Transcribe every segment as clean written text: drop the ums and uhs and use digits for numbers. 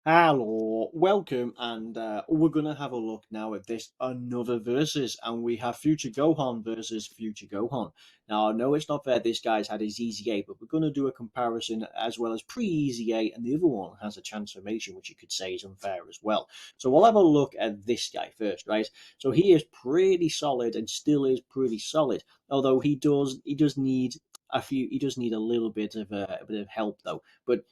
Hello, welcome, and we're gonna have a look now at this another versus, and we have Future Gohan versus Future Gohan. Now, I know it's not fair; this guy's had his Easy A, but we're gonna do a comparison as well as pre-Easy A, and the other one has a transformation, which you could say is unfair as well. So we'll have a look at this guy first, right? So he is pretty solid, and still is pretty solid, although he does need he does need a little bit of a bit of help though. But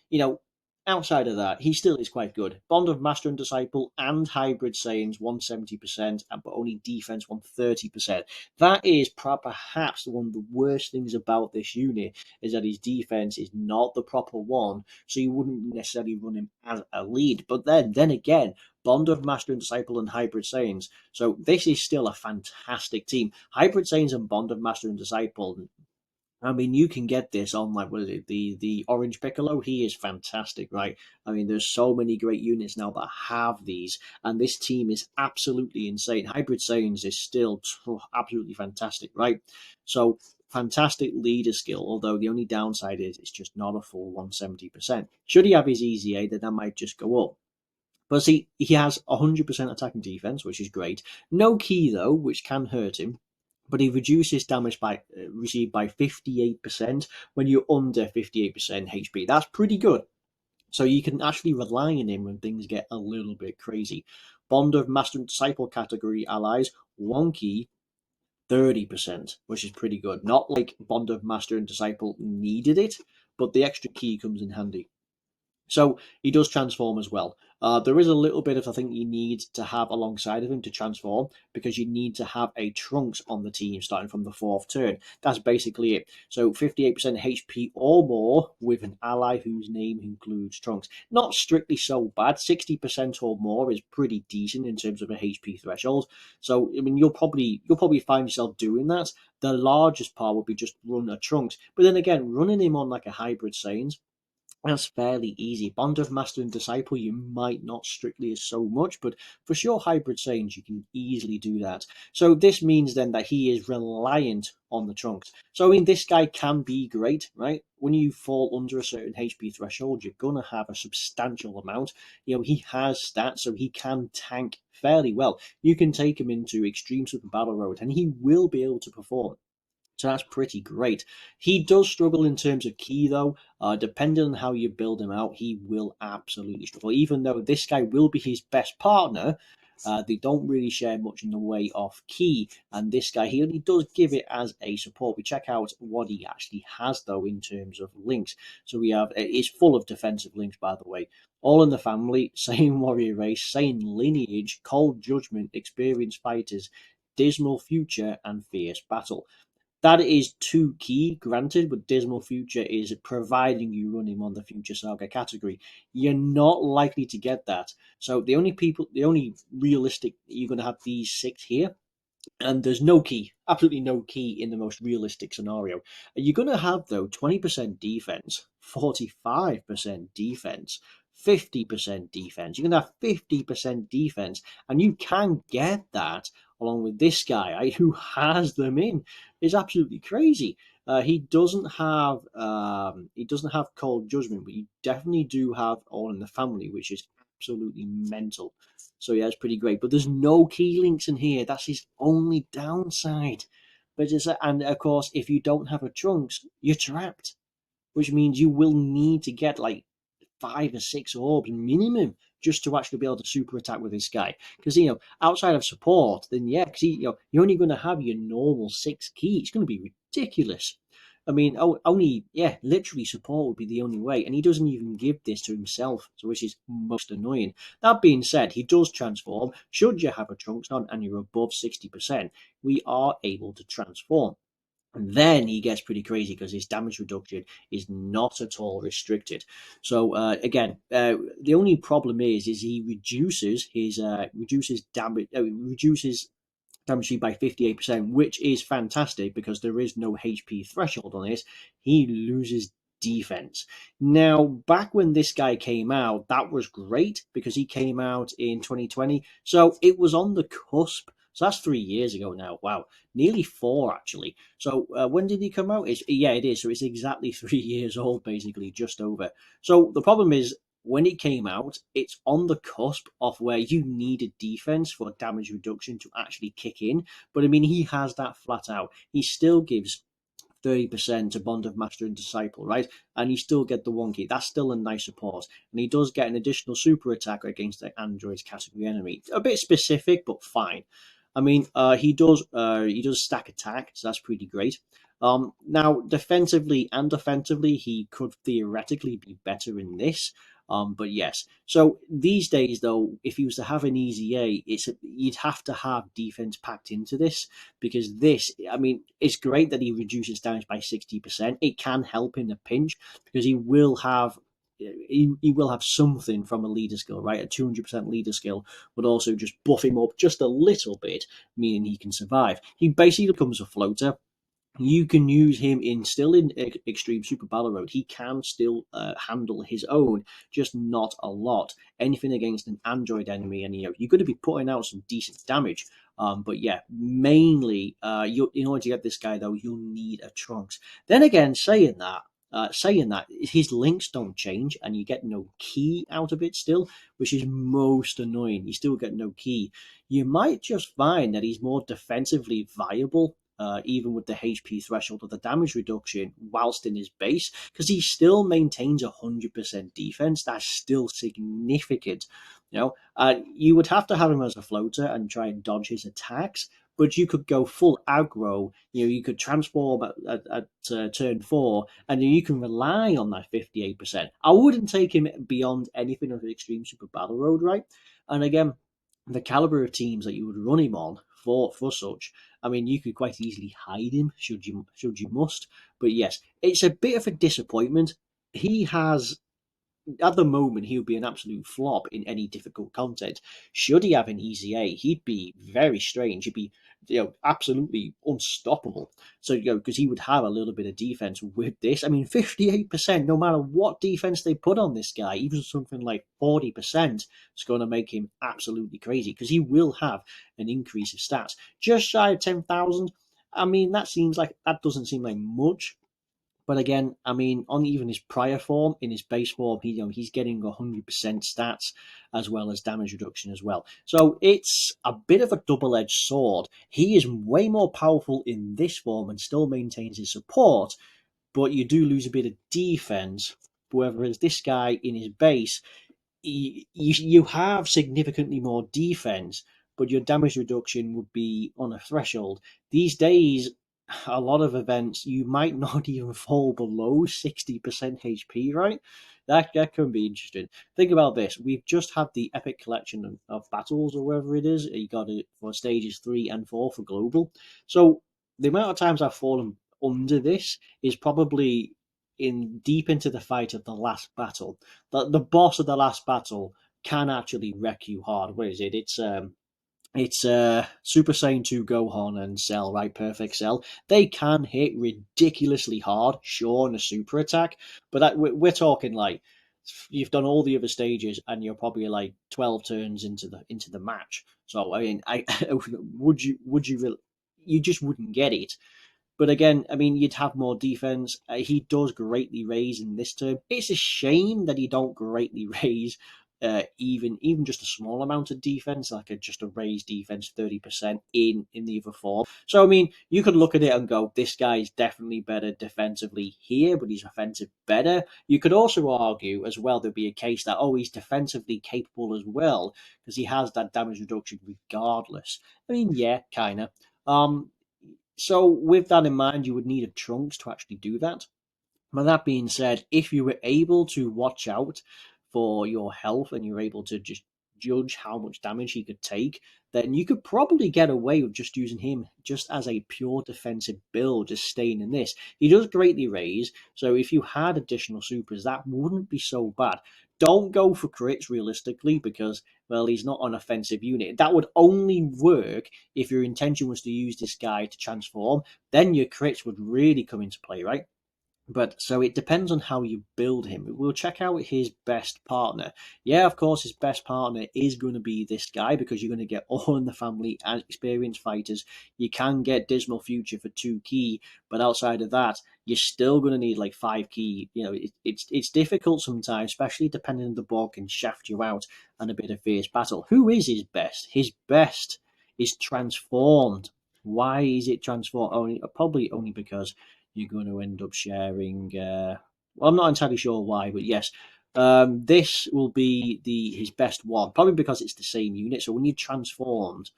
outside of that, he still is quite good. Bond of Master and Disciple and Hybrid Saiyans 170%, but only defense 130%. That is perhaps one of the worst things about this unit, is that his defense is not the proper one, so you wouldn't necessarily run him as a lead. But then again, Bond of Master and Disciple and Hybrid Saiyans. So this is still a fantastic team. Hybrid Saiyans and Bond of Master and Disciple, I mean, you can get this on, like, what is it, the Orange Piccolo? He is fantastic, right? I mean, there's so many great units now that have these, and this team is absolutely insane. Hybrid Saiyans is still absolutely fantastic, right? So fantastic leader skill, although the only downside is it's just not a full 170%. Should he have his Easy A, then that might just go up. But see, he has 100% attacking defense, which is great. No key though, which can hurt him, but he reduces damage by received by 58% when you're under 58% HP. That's pretty good. So you can actually rely on him when things get a little bit crazy. Bond of Master and Disciple category allies, one key, 30%, which is pretty good. Not like Bond of Master and Disciple needed it, but the extra key comes in handy. So he does transform as well. There is a little bit of, I think, you need to have alongside of him to transform, because you need to have a Trunks on the team starting from the fourth turn. That's basically it. So 58% HP or more with an ally whose name includes Trunks. Not strictly so bad. 60% or more is pretty decent in terms of a HP threshold. So I mean, you'll probably find yourself doing that. The largest part would be just run a Trunks, but then again, running him on like a Hybrid Saiyans, that's fairly easy. Bond of Master and Disciple, you might not strictly as so much, but for sure Hybrid Saiyans, you can easily do that. So this means then that he is reliant on the Trunks. So I mean, this guy can be great, right? When you fall under a certain HP threshold, you're going to have a substantial amount. He has stats, so he can tank fairly well. You can take him into Extreme Super Battle Road, and he will be able to perform. So that's pretty great. He does struggle in terms of key, though. Depending on how you build him out, he will absolutely struggle. Even though this guy will be his best partner, they don't really share much in the way of key. And this guy, he only does give it as a support. We check out what he actually has, though, in terms of links. So we have, it's full of defensive links, by the way. All in the Family, Saiyan Warrior Race, Saiyan Lineage, Cold Judgment, Experienced Fighters, Dismal Future, and Fierce Battle. That is two key, granted, but Dismal Future is providing you run him on the Future Saga category. You're not likely to get that. So the only realistic, you're going to have these six here, and there's no key, absolutely no key in the most realistic scenario. You're going to have, though, 20% defense, 45% defense, 50% defense. You're going to have 50% defense, and you can get that along with this guy who has them in. It's absolutely crazy. He doesn't have Cold Judgment, but you definitely do have All in the Family, which is absolutely mental. So yeah, it's pretty great. But there's no key links in here. That's his only downside. And of course, if you don't have a Trunks, you're trapped, which means you will need to get like 5 or 6 orbs minimum just to actually be able to super attack with this guy. Because outside of support, then yeah, because you're only going to have your normal 6 key. It's going to be ridiculous. I mean, literally support would be the only way, and he doesn't even give this to himself, so which is most annoying. That being said, he does transform. Should you have a Trunks on and you're above 60%, we are able to transform. And then he gets pretty crazy because his damage reduction is not at all restricted. So again, the only problem is he reduces his damage by 58%, which is fantastic because there is no HP threshold on this. He loses defense. Now, back when this guy came out, that was great because he came out in 2020, so it was on the cusp. So that's 3 years ago now. Wow, nearly 4 actually. So when did he come out? It is. So it's exactly 3 years old, basically, just over. So the problem is when it came out, it's on the cusp of where you need a defense for damage reduction to actually kick in. But I mean, he has that flat out. He still gives 30% to Bond of Master and Disciple, right? And you still get the one key. That's still a nice support. And he does get an additional super attack against the android's category enemy. A bit specific, but fine. I mean, he does stack attack, so that's pretty great. Now, defensively and offensively, he could theoretically be better in this. But yes, so these days though, if he was to have an easy A, you'd have to have defense packed into this, because this, I mean, it's great that he reduces damage by 60%. It can help in a pinch because he will have something from a leader skill, right? A 200% leader skill would also just buff him up just a little bit, meaning he can survive. He basically becomes a floater. You can use him in extreme super battle mode. He can still handle his own, just not a lot. Anything against an android enemy, and you're going to be putting out some decent damage. But yeah, mainly, in order to get this guy though, you'll need a Trunks. Then again, saying that, his links don't change, and you get no key out of it still, which is most annoying. You still get no key. You might just find that he's more defensively viable, even with the HP threshold of the damage reduction, whilst in his base, because he still maintains 100% defense. That's still significant. You would have to have him as a floater and try and dodge his attacks, but you could go full aggro. You could transform at turn 4, and you can rely on that 58%. I wouldn't take him beyond anything of the Extreme Super Battle Road, right? And again, the caliber of teams that you would run him on for such, I mean, you could quite easily hide him should you must. But yes, it's a bit of a disappointment. He has At the moment, he would be an absolute flop in any difficult content. Should he have an easy A, he'd be very strange. He'd be, absolutely unstoppable. So, because he would have a little bit of defense with this. I mean, 58%, no matter what defense they put on this guy, even something like 40%, is going to make him absolutely crazy, because he will have an increase of stats. Just shy of 10,000. I mean, that doesn't seem like much, but again, I mean, on even his prior form, in his base form, he's getting 100% stats as well as damage reduction as well. So it's a bit of a double-edged sword. He is way more powerful in this form and still maintains his support, but you do lose a bit of defense. Whereas this guy in his base, you have significantly more defense, but your damage reduction would be on a threshold. These days, a lot of events, you might not even fall below 60% HP, right? That can be interesting. Think about this. We've just had the epic collection of battles, or whatever it is. You got it for stages 3 and 4 for global. So the amount of times I've fallen under this is probably in deep into the fight of the last battle. The boss of the last battle can actually wreck you hard. What is it? It's Super Saiyan 2 Gohan and Cell, right? Perfect Cell. They can hit ridiculously hard, sure, in a super attack, but we're talking like you've done all the other stages and you're probably like 12 turns into the match. So I mean, I you just wouldn't get it. But again, I mean, you'd have more defense. He does greatly raise in this term. It's a shame that he don't greatly raise even just a small amount of defense, like just a raised defense 30% in the other form. So I mean, you could look at it and go, this guy is definitely better defensively here, but he's offensive better. You could also argue as well, there'd be a case that, he's defensively capable as well, because he has that damage reduction regardless. I mean, yeah, kind of. So with that in mind, you would need a Trunks to actually do that. But that being said, if you were able to watch out for your health and you're able to just judge how much damage he could take, then you could probably get away with just using him just as a pure defensive build, just staying in this. He does greatly raise, so if you had additional supers, that wouldn't be so bad. Don't go for crits realistically, because, well, he's not an offensive unit. That would only work if your intention was to use this guy to transform. Then your crits would really come into play, right? But so it depends on how you build him. We'll check out his best partner. Yeah, of course, his best partner is going to be this guy because you're going to get all in the family as experienced fighters. You can get Dismal Future for 2 key, but outside of that, you're still going to need like 5 key. It's difficult sometimes, especially depending on the board can shaft you out and a bit of fierce battle. Who is his best? His best is transformed. Why is it transformed? Probably only because you're going to end up sharing. Well, I'm not entirely sure why, but yes, this will be his best one, probably because it's the same unit. So when you transformed,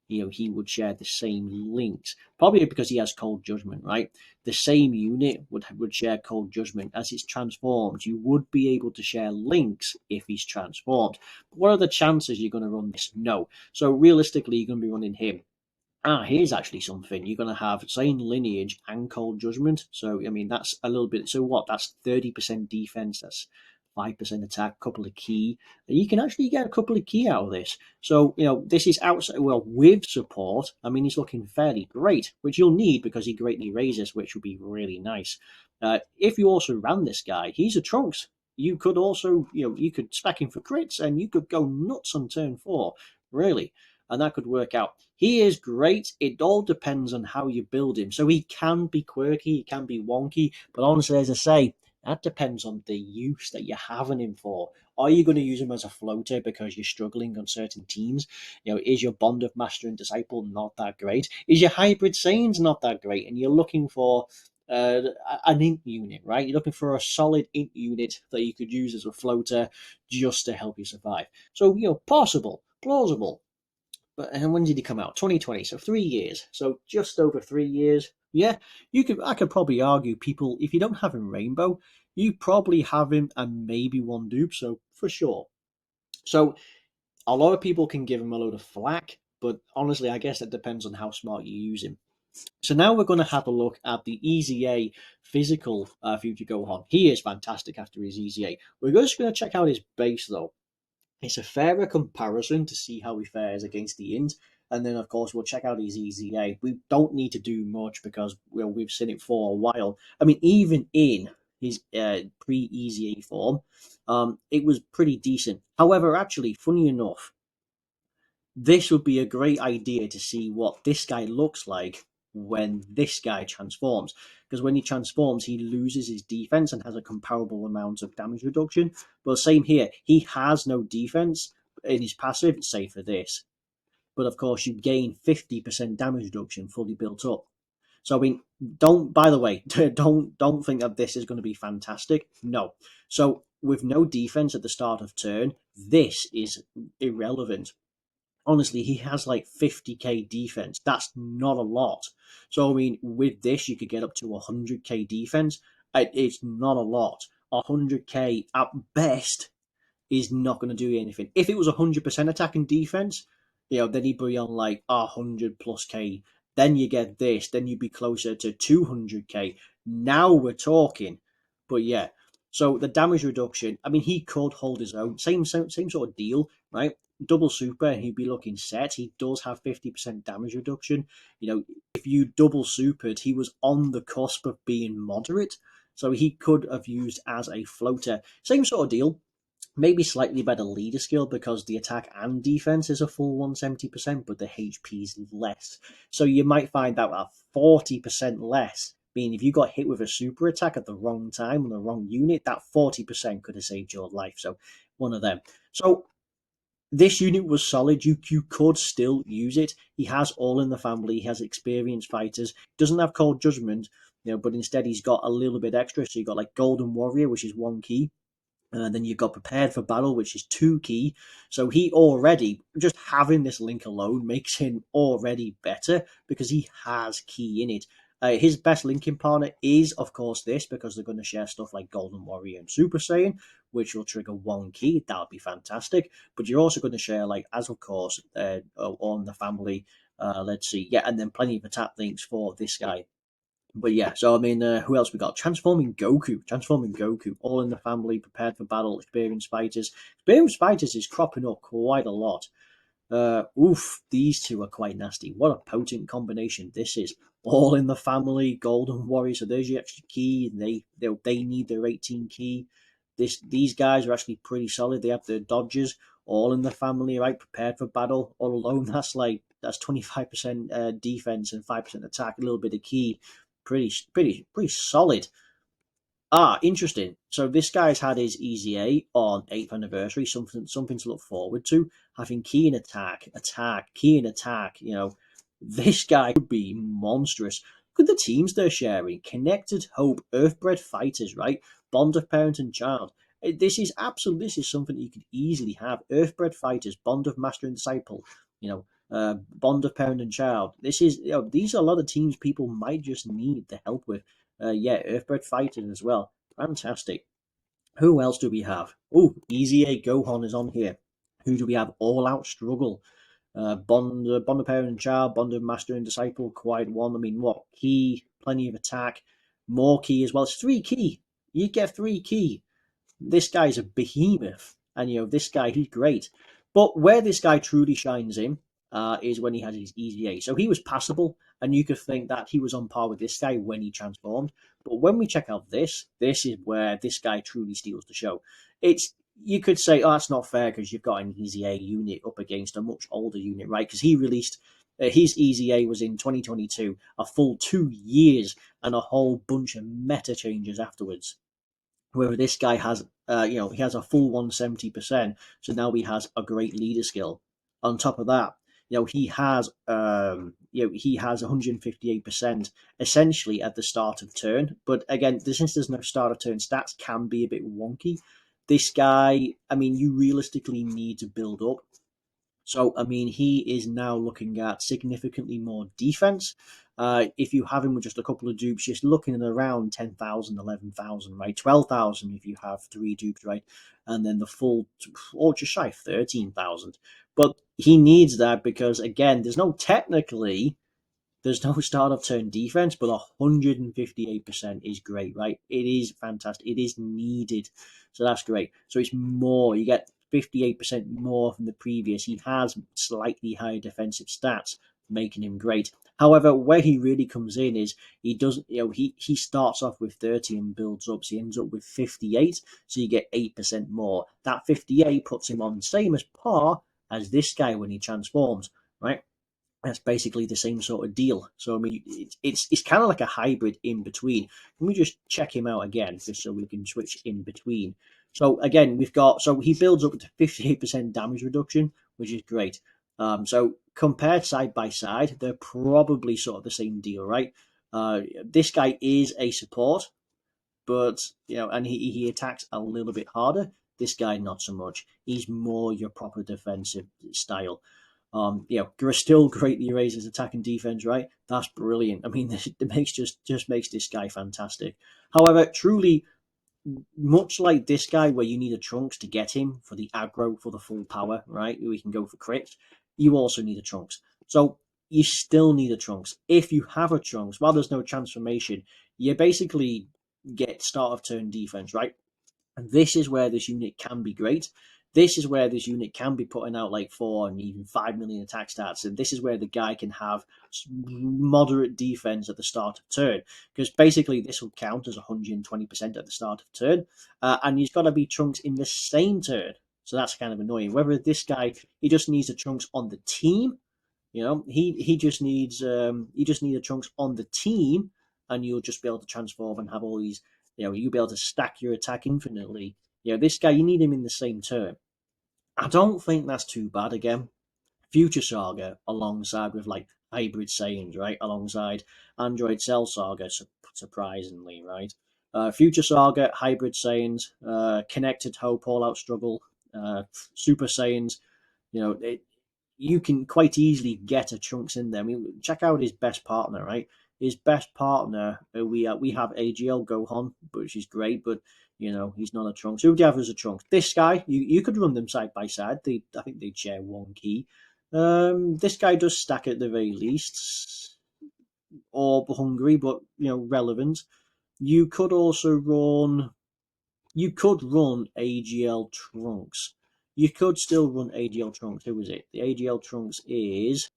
he would share the same links, probably because he has Cold Judgment, right? The same unit would share Cold Judgment. As it's transformed, you would be able to share links if he's transformed. But what are the chances you're going to run this? No. So realistically, you're going to be running him. Here's actually something. You're going to have same lineage and cold judgment. So, I mean, that's a little bit. So, what? That's 30% defense. That's 5% attack, couple of key. And you can actually get a couple of key out of this. So, this is outside, well, with support. I mean, he's looking fairly great, which you'll need because he greatly raises, which would be really nice. If you also ran this guy, he's a Trunks. You could also, you could spec him for crits and you could go nuts on turn 4. Really, and that could work out. He is great. It all depends on how you build him. So he can be quirky, he can be wonky, but honestly, as I say, that depends on the use that you're having him for. Are you going to use him as a floater because you're struggling on certain teams? Is your bond of master and disciple not that great? Is your hybrid Saiyans not that great? And you're looking for uh, an int unit, right? You're looking for a solid int unit that you could use as a floater just to help you survive. So, possible, plausible. And when did he come out? 2020, so 3 years. So just over 3 years. Yeah, I could probably argue people, if you don't have him Rainbow, you probably have him and maybe one dupe, so for sure. So a lot of people can give him a load of flack, but honestly, I guess it depends on how smart you use him. So now we're going to have a look at the EZA physical Future Gohan. He is fantastic after his EZA. We're just going to check out his base though. It's a fairer comparison to see how he fares against the int. And then, of course, we'll check out his EZA. We don't need to do much because we've seen it for a while. I mean, even in his pre-EZA form, it was pretty decent. However, actually, funny enough, this would be a great idea to see what this guy looks like when this guy transforms. Because when he transforms, he loses his defense and has a comparable amount of damage reduction. But same here, he has no defense in his passive, save for this. But of course, you gain 50% damage reduction fully built up. So I mean, don't. By the way, don't think that this is going to be fantastic. No. So with no defense at the start of turn, this is irrelevant. Honestly, he has like 50k defense. That's not a lot. So, I mean, with this, you could get up to 100k defense. It's not a lot. 100k at best is not going to do anything. If it was 100% attack and defense, then he'd be on like 100 plus k. Then you get this, then you'd be closer to 200k. Now we're talking. But yeah, so the damage reduction, I mean, he could hold his own. Same sort of deal, right? Double super, he'd be looking set. He does have 50% damage reduction. If you double supered, he was on the cusp of being moderate. So he could have used as a floater. Same sort of deal, maybe slightly better leader skill because the attack and defense is a full 170%, but the HP is less. So you might find that at 40% less, meaning if you got hit with a super attack at the wrong time on the wrong unit, that 40% could have saved your life. So one of them. So this unit was solid. You could still use it. He has all in the family. He has experienced fighters. Doesn't have cold judgment, but instead he's got a little bit extra. So you got like Golden Warrior, which is 1 key. Then you've got prepared for battle, which is 2 key. So he already, just having this link alone makes him already better because he has key in it. His best linking partner is, of course, this because they're going to share stuff like Golden Warrior and Super Saiyan, which will trigger 1 key. That would be fantastic. But you're also going to share, like, as of course, on the family. Let's see. Yeah, and then plenty of attack links for this guy. But yeah, so I mean, who else we got? Transforming Goku, all in the family, prepared for battle, experienced fighters. Experienced fighters is cropping up quite a lot. Oof, these two are quite nasty. What a potent combination this is. All in the family, Golden Warrior. So there's your extra key. They need their 18 key. These guys are actually pretty solid. They have their dodges all in the family, right? Prepared for battle. All alone, that's 25% defense and 5% attack. A little bit of key. Pretty solid. Ah, interesting. So this guy's had his EZA on 8th anniversary, something to look forward to. Having key and attack, key and attack. This guy could be monstrous. Look at the teams they're sharing: Connected Hope, Earthbred Fighters, right? Bond of Parent and Child. This is something that you could easily have. Earthbred Fighters, Bond of Master and Disciple. Bond of Parent and Child. These are a lot of teams people might just need the help with. Yeah, Earthbred Fighting as well. Fantastic. Who else do we have? Oh, Easy A Gohan is on here. Who do we have? All Out Struggle. Bond of Parent and Child, Bond of Master and Disciple, quite one. I mean, what? Key, plenty of attack, more key as well. It's 3 key. You get 3 key. This guy's a behemoth. And, this guy, he's great. But where this guy truly shines in is when he has his EZA. So he was passable, and you could think that he was on par with this guy when he transformed. But when we check out this is where this guy truly steals the show. You could say, oh, that's not fair because you've got an EZA unit up against a much older unit, right? Because he released his EZA was in 2022, a full 2 years and a whole bunch of meta changes afterwards. Whereas this guy has, he has a full 170%. So now he has a great leader skill. On top of that, he has 158% essentially at the start of turn. But again, since there's no start of turn stats, can be a bit wonky. This guy, I mean, you realistically need to build up. So, I mean, he is now looking at significantly more defense. If you have him with just a couple of dupes, just looking at around 10,000, 11,000, right? 12,000 if you have 3 dupes, right? And then the full, or just shy of 13,000. But he needs that because, again, there's no start of turn defense, but 158% is great, right? It is fantastic. It is needed. So that's great. So it's more. You get 58% more from the previous. He has slightly higher defensive stats, making him great. However, where he really comes in is he doesn't, he starts off with 30 and builds up. So he ends up with 58. So you get 8% more. That 58 puts him on the same as par as this guy when he transforms, right? That's basically the same sort of deal. So I mean, it's kind of like a hybrid in between. Let me just check him out again, just so we can switch in between. So again, he builds up to 58% damage reduction, which is great. So compared side by side, they're probably sort of the same deal, right? This guy is a support, but and he attacks a little bit harder. This guy not so much. He's more your proper defensive style. Still greatly raises attack and defense, right? That's brilliant. I mean, it makes just makes this guy fantastic. However, truly, much like this guy, where you need a Trunks to get him for the aggro for the full power, right? We can go for crits. You also need a Trunks. So you still need a Trunks. If you have a Trunks, while there's no transformation, you basically get start of turn defense, right? And this is where this unit can be great. This is where this unit can be putting out like 4 and even 5 million attack stats. And this is where the guy can have moderate defense at the start of turn. Because basically this will count as 120% at the start of turn. And he's got to be Trunks in the same turn. So that's kind of annoying. Whether this guy, he just needs the Trunks on the team. He just needs a Trunks on the team, and you'll just be able to transform and have all these. You'll be able to stack your attack infinitely. This guy, you need him in the same turn. I don't think that's too bad again. Future Saga alongside with like Hybrid Saiyans, right? Alongside Android Cell Saga, surprisingly, right? Future Saga, Hybrid Saiyans, Connected Hope, All Out Struggle, Super Saiyans. You can quite easily get a Trunks in there. I mean, check out his best partner, right? His best partner, we have AGL Gohan, which is great, but he's not a Trunks. Who do you have as a Trunks? This guy, you could run them side by side. I think they'd share 1 key. This guy does stack at the very least, or hungry, but relevant. You could also run. You could run AGL Trunks. You could still run AGL Trunks. Who is it? The AGL Trunks is,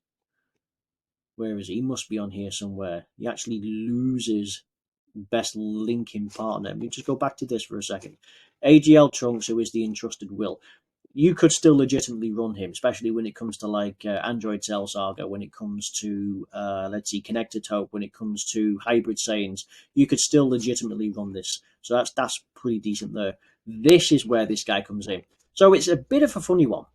where is he? He must be on here somewhere. He actually loses best linking partner. Let me just go back to this for a second. AGL Trunks, who is the entrusted will. You could still legitimately run him, especially when it comes to like Android Cell Saga, when it comes to let's see, Connected Hope, when it comes to Hybrid Saiyans. You could still legitimately run this, so that's pretty decent there. This is where this guy comes in. So it's a bit of a funny one.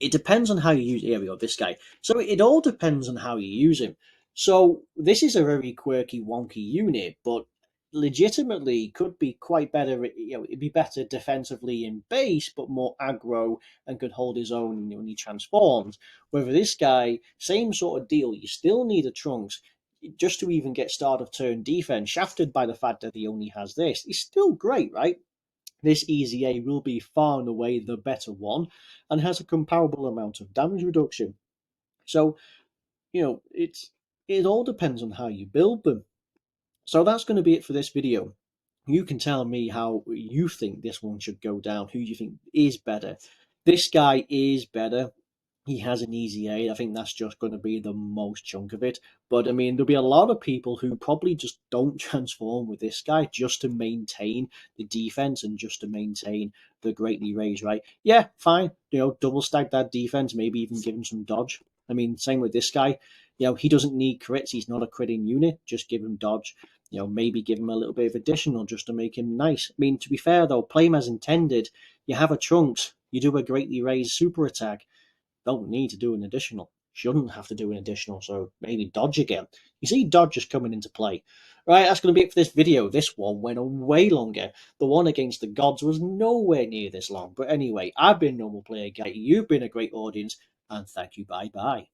It depends on how you use. Here we go, this guy. So it all depends on how you use him. So this is a very quirky, wonky unit, but legitimately could be quite better. It'd be better defensively in base, but more aggro and could hold his own when he transforms. Whether this guy, same sort of deal. You still need a Trunks just to even get start of turn defense. Shafted by the fact that he only has this, he's still great, right? This EZA will be far and away the better one and has a comparable amount of damage reduction. So, it all depends on how you build them. So that's going to be it for this video. You can tell me how you think this one should go down, who you think is better. This guy is better. He has an easy A. I think that's just going to be the most chunk of it. But I mean, there'll be a lot of people who probably just don't transform with this guy just to maintain the defense and just to maintain the greatly raised, right? Yeah, fine. Double stack that defense, maybe even give him some dodge. I mean, same with this guy. He doesn't need crits. He's not a critting unit. Just give him dodge. Maybe give him a little bit of additional just to make him nice. I mean, to be fair though, play him as intended. You have a Trunks. You do a greatly raised super attack. Don't need to do an additional. Shouldn't have to do an additional, so maybe dodge again. You see dodge is coming into play. Right, that's going to be it for this video. This one went way longer. The one against the gods was nowhere near this long. But anyway, I've been Normal Player Guy. You've been a great audience, and thank you. Bye-bye.